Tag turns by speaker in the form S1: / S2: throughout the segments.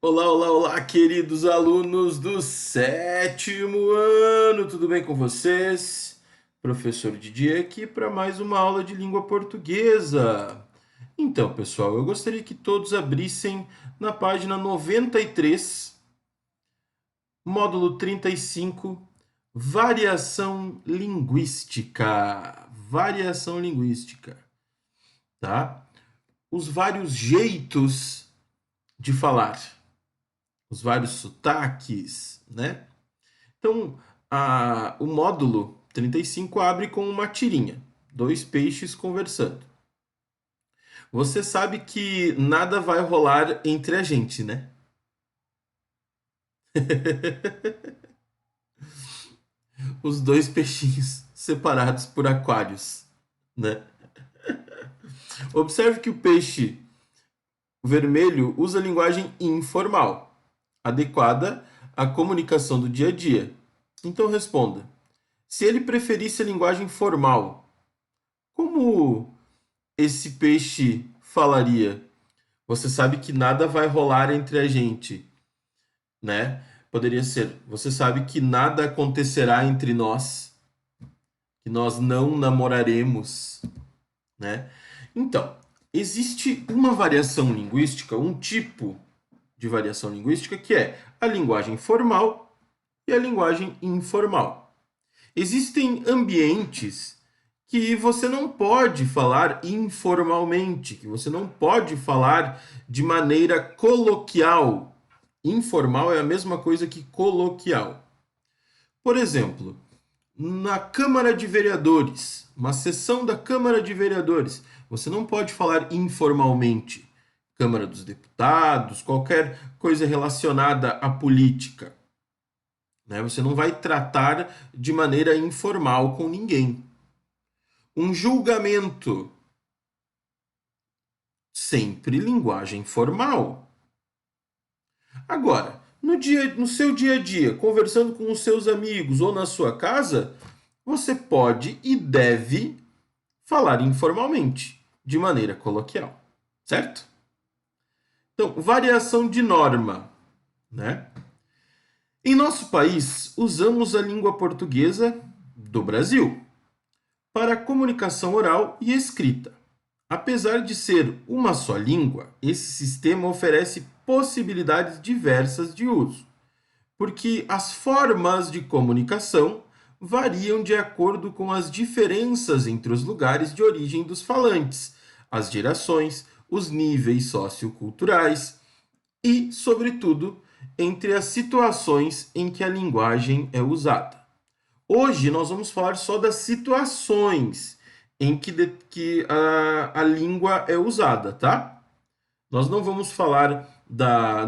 S1: Olá, olá, olá, queridos alunos do sétimo ano, tudo bem com vocês? Professor Didier aqui para mais uma aula de língua portuguesa. Então, pessoal, eu gostaria que todos abrissem na página 93, módulo 35, variação linguística. Variação linguística, tá? Os vários jeitos de falar, os vários sotaques, né? Então, o módulo 35 abre com uma tirinha, dois peixes conversando. Você sabe que nada vai rolar entre a gente, né? Os dois peixinhos separados por aquários, né? Observe que o peixe vermelho usa linguagem informal, adequada à comunicação do dia a dia. Então responda: se ele preferisse a linguagem formal, como esse peixe falaria? Você sabe que nada vai rolar entre a gente, né? Poderia ser: você sabe que nada acontecerá entre nós, que nós não namoraremos, né? Então, existe uma variação linguística, um tipo de variação linguística que é a linguagem formal e a linguagem informal. Existem ambientes que você não pode falar informalmente, que você não pode falar de maneira coloquial. Informal é a mesma coisa que coloquial. Por exemplo, na Câmara de Vereadores, uma sessão da Câmara de Vereadores, você não pode falar informalmente. Câmara dos Deputados, qualquer coisa relacionada à política, né? Você não vai tratar de maneira informal com ninguém. Um julgamento, sempre linguagem formal. Agora, no seu dia a dia, conversando com os seus amigos ou na sua casa, você pode e deve falar informalmente, de maneira coloquial, certo? Então, variação de norma, né? Em nosso país, usamos a língua portuguesa do Brasil para comunicação oral e escrita. Apesar de ser uma só língua, esse sistema oferece possibilidades diversas de uso, porque as formas de comunicação variam de acordo com as diferenças entre os lugares de origem dos falantes, as gerações, os níveis socioculturais e, sobretudo, entre as situações em que a linguagem é usada. Hoje nós vamos falar só das situações em que a língua é usada, tá? Nós não vamos falar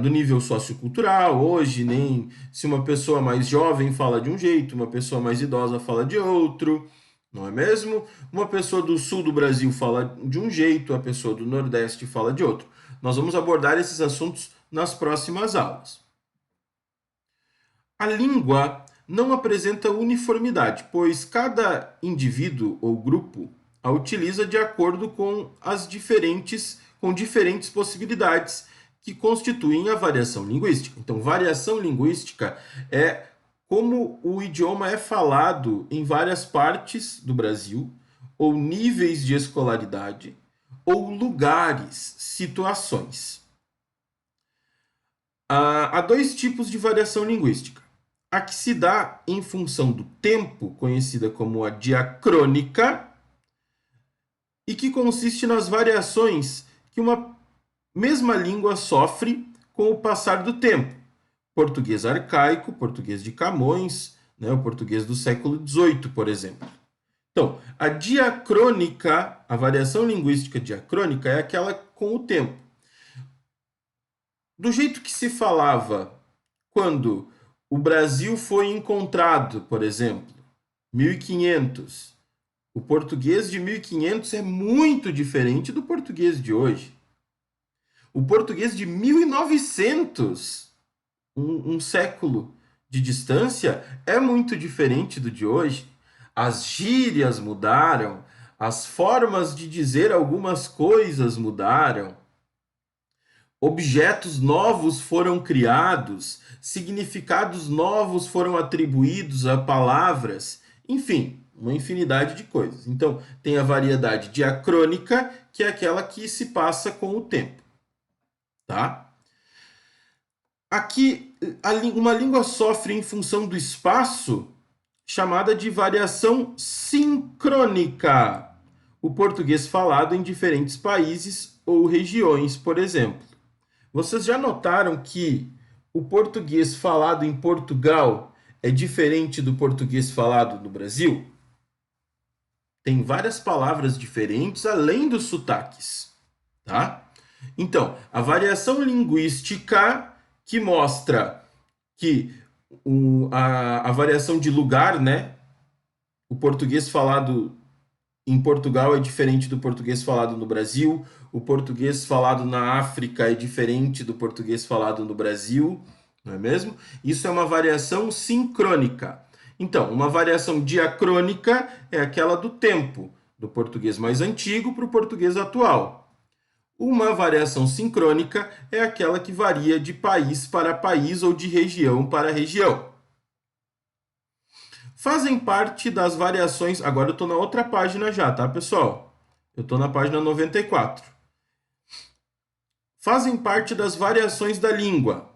S1: do nível sociocultural hoje, nem se uma pessoa mais jovem fala de um jeito, uma pessoa mais idosa fala de outro, não é mesmo? Uma pessoa do sul do Brasil fala de um jeito, a pessoa do nordeste fala de outro. Nós vamos abordar esses assuntos nas próximas aulas. A língua não apresenta uniformidade, pois cada indivíduo ou grupo a utiliza de acordo com diferentes possibilidades que constituem a variação linguística. Então, variação linguística é como o idioma é falado em várias partes do Brasil, ou níveis de escolaridade, ou lugares, situações. Há dois tipos de variação linguística: a que se dá em função do tempo, conhecida como a diacrônica, e que consiste nas variações que uma mesma língua sofre com o passar do tempo. Português arcaico, português de Camões, né, o português do século XVIII, por exemplo. Então, a diacrônica, a variação linguística diacrônica é aquela com o tempo. Do jeito que se falava quando o Brasil foi encontrado, por exemplo, 1500. O português de 1500 é muito diferente do português de hoje. O português de 1900, um século de distância, é muito diferente do de hoje. As gírias mudaram, as formas de dizer algumas coisas mudaram. objetos novos foram criados, significados novos foram atribuídos a palavras, enfim, uma infinidade de coisas. Então, tem a variedade diacrônica, que é aquela que se passa com o tempo, tá? Aqui, uma língua sofre em função do espaço, chamada de variação sincrônica. O português falado em diferentes países ou regiões, por exemplo. Vocês já notaram que o português falado em Portugal é diferente do português falado no Brasil? Tem várias palavras diferentes além dos sotaques, tá? Então, a variação linguística que mostra que a variação de lugar, né? O português falado em Portugal é diferente do português falado no Brasil, o português falado na África é diferente do português falado no Brasil, não é mesmo? Isso é uma variação sincrônica. Então, uma variação diacrônica é aquela do tempo, do português mais antigo para o português atual. Uma variação sincrônica é aquela que varia de país para país ou de região para região. Fazem parte das variações. Agora eu estou na outra página já, tá, pessoal? Eu estou na página 94. Fazem parte das variações da língua.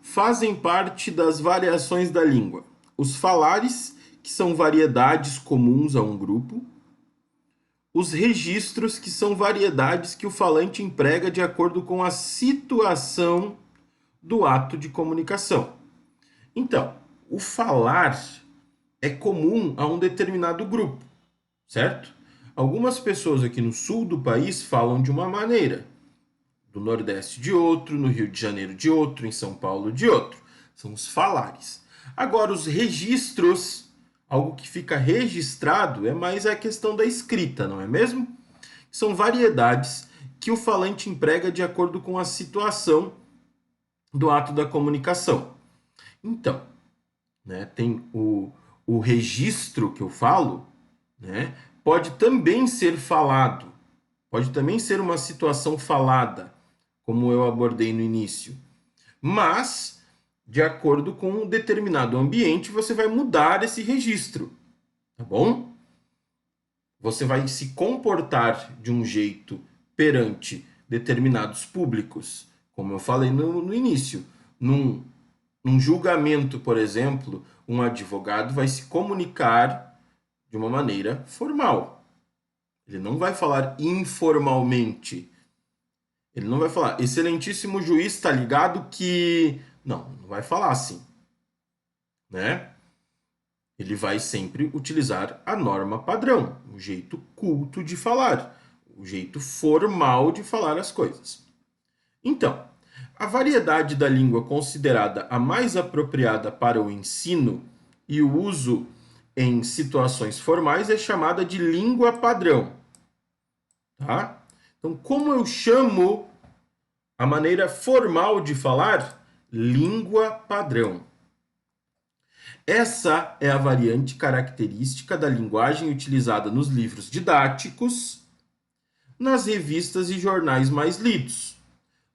S1: Fazem parte das variações da língua. Os falares, que são variedades comuns a um grupo. Os registros, que são variedades que o falante emprega de acordo com a situação do ato de comunicação. Então, o falar é comum a um determinado grupo, certo? Algumas pessoas aqui no sul do país falam de uma maneira, do Nordeste de outro, no Rio de Janeiro de outro, em São Paulo de outro. São os falares. Agora, os registros, algo que fica registrado, é mais a questão da escrita, não é mesmo? São variedades que o falante emprega de acordo com a situação do ato da comunicação. Então, né, tem o registro que eu falo, né, pode também ser falado, pode também ser uma situação falada, como eu abordei no início. Mas, de acordo com um determinado ambiente, você vai mudar esse registro, tá bom? Você vai se comportar de um jeito perante determinados públicos, como eu falei no início. Num julgamento, por exemplo, um advogado vai se comunicar de uma maneira formal. Ele não vai falar informalmente. Ele não vai falar, excelentíssimo juiz, está ligado que... Não vai falar assim, né? Ele vai sempre utilizar a norma padrão, o jeito culto de falar, o jeito formal de falar as coisas. Então, a variedade da língua considerada a mais apropriada para o ensino e o uso em situações formais é chamada de língua padrão. Tá? Então, como eu chamo a maneira formal de falar? Língua padrão. Essa é a variante característica da linguagem utilizada nos livros didáticos, nas revistas e jornais mais lidos,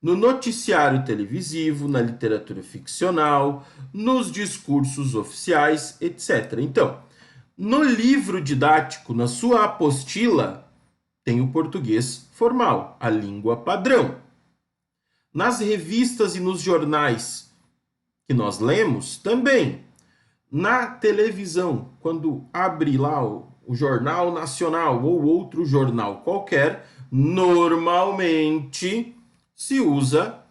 S1: no noticiário televisivo, na literatura ficcional, nos discursos oficiais, etc. Então, no livro didático, na sua apostila, tem o português formal, a língua padrão. Nas revistas e nos jornais que nós lemos, também. Na televisão, quando abre lá o Jornal Nacional ou outro jornal qualquer, normalmente se usa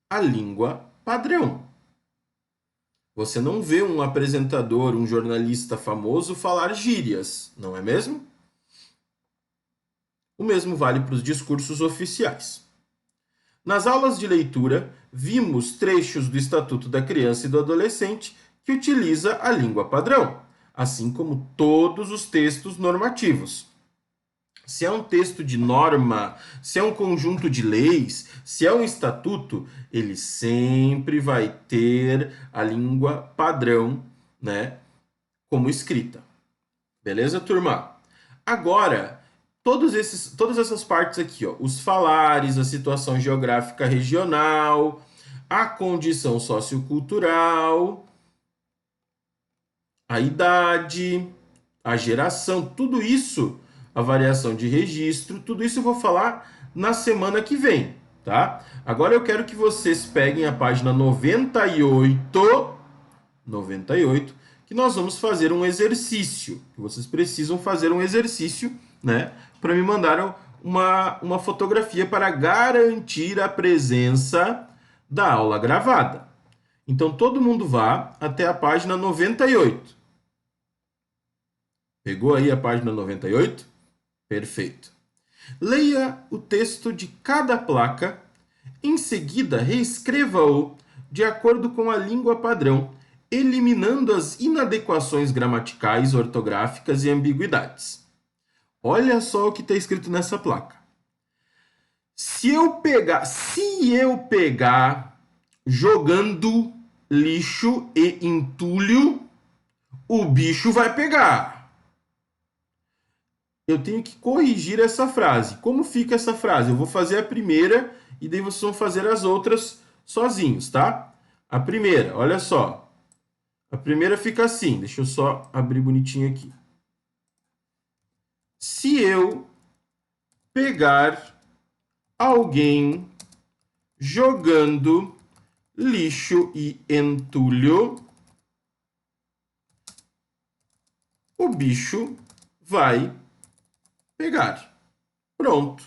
S1: a língua padrão. Você não vê um apresentador, um jornalista famoso falar gírias, não é mesmo? O mesmo vale para os discursos oficiais. Nas aulas de leitura, vimos trechos do Estatuto da Criança e do Adolescente que utiliza a língua padrão, assim como todos os textos normativos. Se é um texto de norma, se é um conjunto de leis, se é um estatuto, ele sempre vai ter a língua padrão, né, como escrita. Beleza, turma? Agora, todas essas partes aqui, ó, os falares, a situação geográfica regional, a condição sociocultural, a idade, a geração, tudo isso, a variação de registro, tudo isso eu vou falar na semana que vem, tá? Agora eu quero que vocês peguem a página 98, que nós vamos fazer um exercício. Vocês precisam fazer um exercício, né, para me mandar uma fotografia para garantir a presença da aula gravada. Então todo mundo vá até a página 98. Pegou aí a página 98? Perfeito. Leia o texto de cada placa. Em seguida, reescreva-o de acordo com a língua padrão, eliminando as inadequações gramaticais, ortográficas e ambiguidades. Olha só o que está escrito nessa placa. Se eu pegar jogando lixo e entulho, o bicho vai pegar. Eu tenho que corrigir essa frase. Como fica essa frase? Eu vou fazer a primeira e daí vocês vão fazer as outras sozinhos, tá? A primeira, olha só. A primeira fica assim. Deixa eu só abrir bonitinho aqui. Se eu pegar alguém jogando lixo e entulho, o bicho vai pegar. Pronto.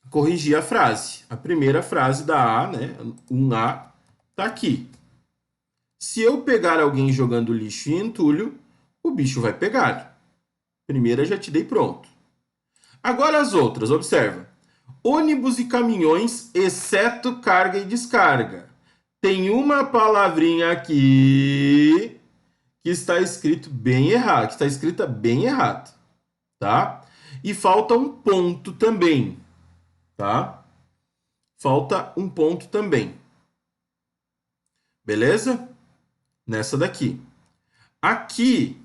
S1: Corrigir a frase. A primeira frase da A, né? Um A, tá aqui. Se eu pegar alguém jogando lixo e entulho, o bicho vai pegar. Primeira já te dei pronto. Agora as outras, observa. Ônibus e caminhões, exceto carga e descarga. Tem uma palavrinha aqui que está escrito bem errado, que está escrita bem errado, tá? E falta um ponto também, tá? Falta um ponto também. Beleza? Nessa daqui. Aqui,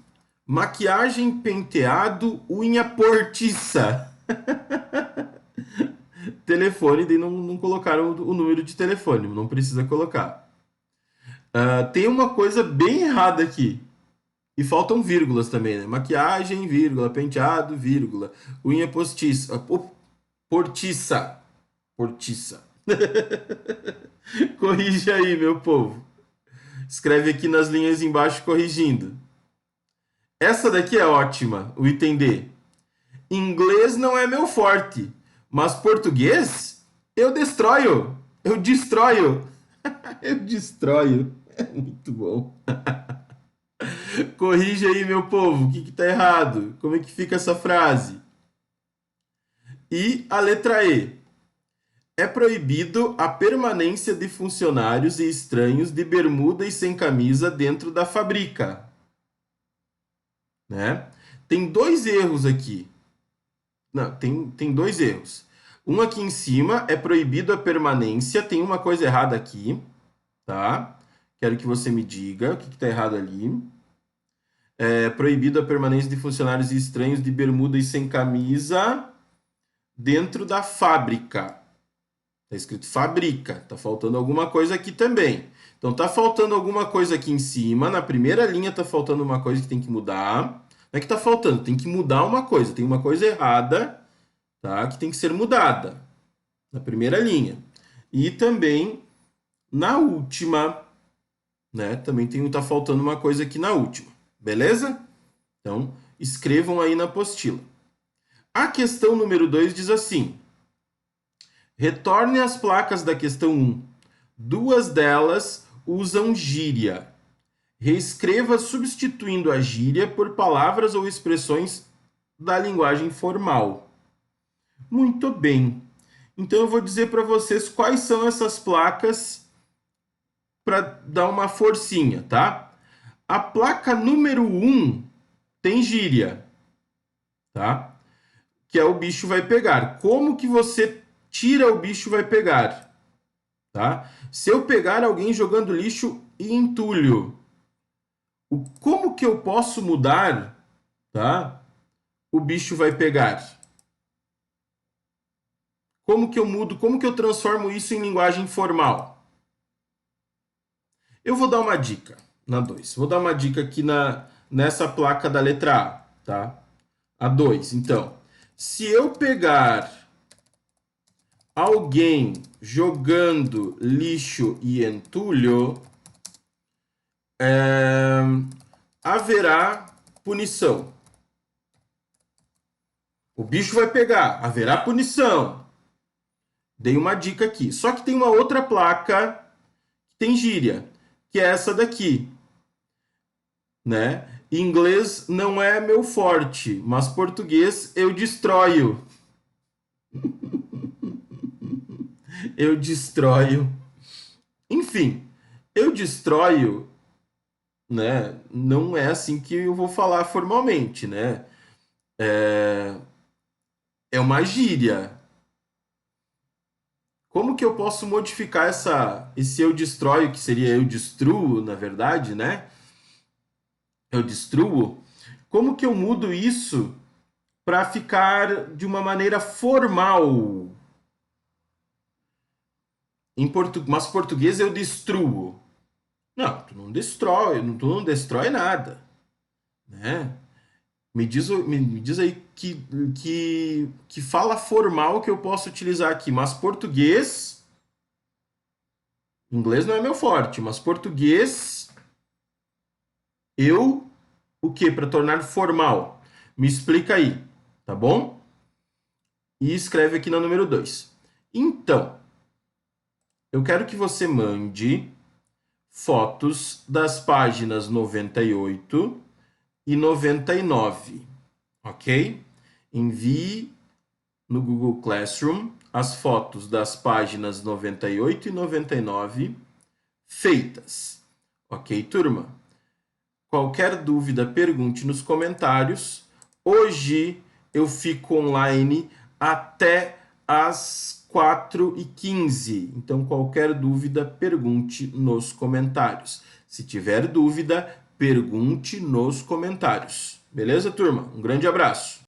S1: maquiagem, penteado, unha portiça. Telefone, daí não colocaram o número de telefone, não precisa colocar. Tem uma coisa bem errada aqui. E faltam vírgulas também, né? Maquiagem, vírgula, penteado, vírgula, unha postiça, portiça. Portiça. Corrige aí, meu povo. Escreve aqui nas linhas embaixo corrigindo. Essa daqui é ótima, o item D. Inglês não é meu forte, mas português eu destroio. Eu destroio. Eu destroio. É muito bom. Corrige aí, meu povo, o que tá errado? Como é que fica essa frase? E a letra E. É proibido a permanência de funcionários e estranhos de bermuda e sem camisa dentro da fábrica. Né? Tem dois erros aqui. Não, tem dois erros. Um aqui em cima é proibido a permanência. Tem uma coisa errada aqui, tá? Quero que você me diga o que está errado ali. É proibido a permanência de funcionários e estranhos de bermuda e sem camisa dentro da fábrica. Está escrito fabrica. Está faltando alguma coisa aqui também. Então, está faltando alguma coisa aqui em cima. Na primeira linha está faltando uma coisa que tem que mudar. Não é que está faltando, tem que mudar uma coisa. Tem uma coisa errada, tá? Que tem que ser mudada. Na primeira linha. E também na última, né? Também está faltando uma coisa aqui na última. Beleza? Então, escrevam aí na apostila. A questão número 2 diz assim. Retorne as placas da questão 1. Duas delas usam gíria. Reescreva substituindo a gíria por palavras ou expressões da linguagem formal. Muito bem. Então eu vou dizer para vocês quais são essas placas para dar uma forcinha, tá? A placa número 1 tem gíria, tá? Que é o bicho vai pegar. Como que você tira o bicho vai pegar? Tá? Se eu pegar alguém jogando lixo e entulho, como que eu posso mudar, tá? o bicho vai pegar? Como que eu mudo, como que eu transformo isso em linguagem formal? Eu vou dar uma dica na 2. Vou dar uma dica aqui nessa placa da letra A, tá? A 2. Então, se eu pegar alguém jogando lixo e entulho, haverá punição. O bicho vai pegar, haverá punição. Dei uma dica aqui. Só que tem uma outra placa que tem gíria, que é essa daqui, né? Inglês não é meu forte, mas português eu destroio. Eu destroio. Enfim, eu destroio, né? Não é assim que eu vou falar formalmente, né? É uma gíria. Como que eu posso modificar esse eu destroio, que seria eu destruo, na verdade, né? Eu destruo. Como que eu mudo isso para ficar de uma maneira formal? Mas português eu destruo. Não, tu não destrói, tu não destrói nada, né? Me diz aí que fala formal que eu posso utilizar aqui, mas português, inglês não é meu forte, mas português eu o que para tornar formal? Me explica aí, tá bom? E escreve aqui na número 2. Então, eu quero que você mande fotos das páginas 98 e 99, ok? Envie no Google Classroom as fotos das páginas 98 e 99 feitas, ok, turma? Qualquer dúvida, pergunte nos comentários. Hoje eu fico online até às 4h15. Então, qualquer dúvida, pergunte nos comentários. Se tiver dúvida, pergunte nos comentários. Beleza, turma? Um grande abraço.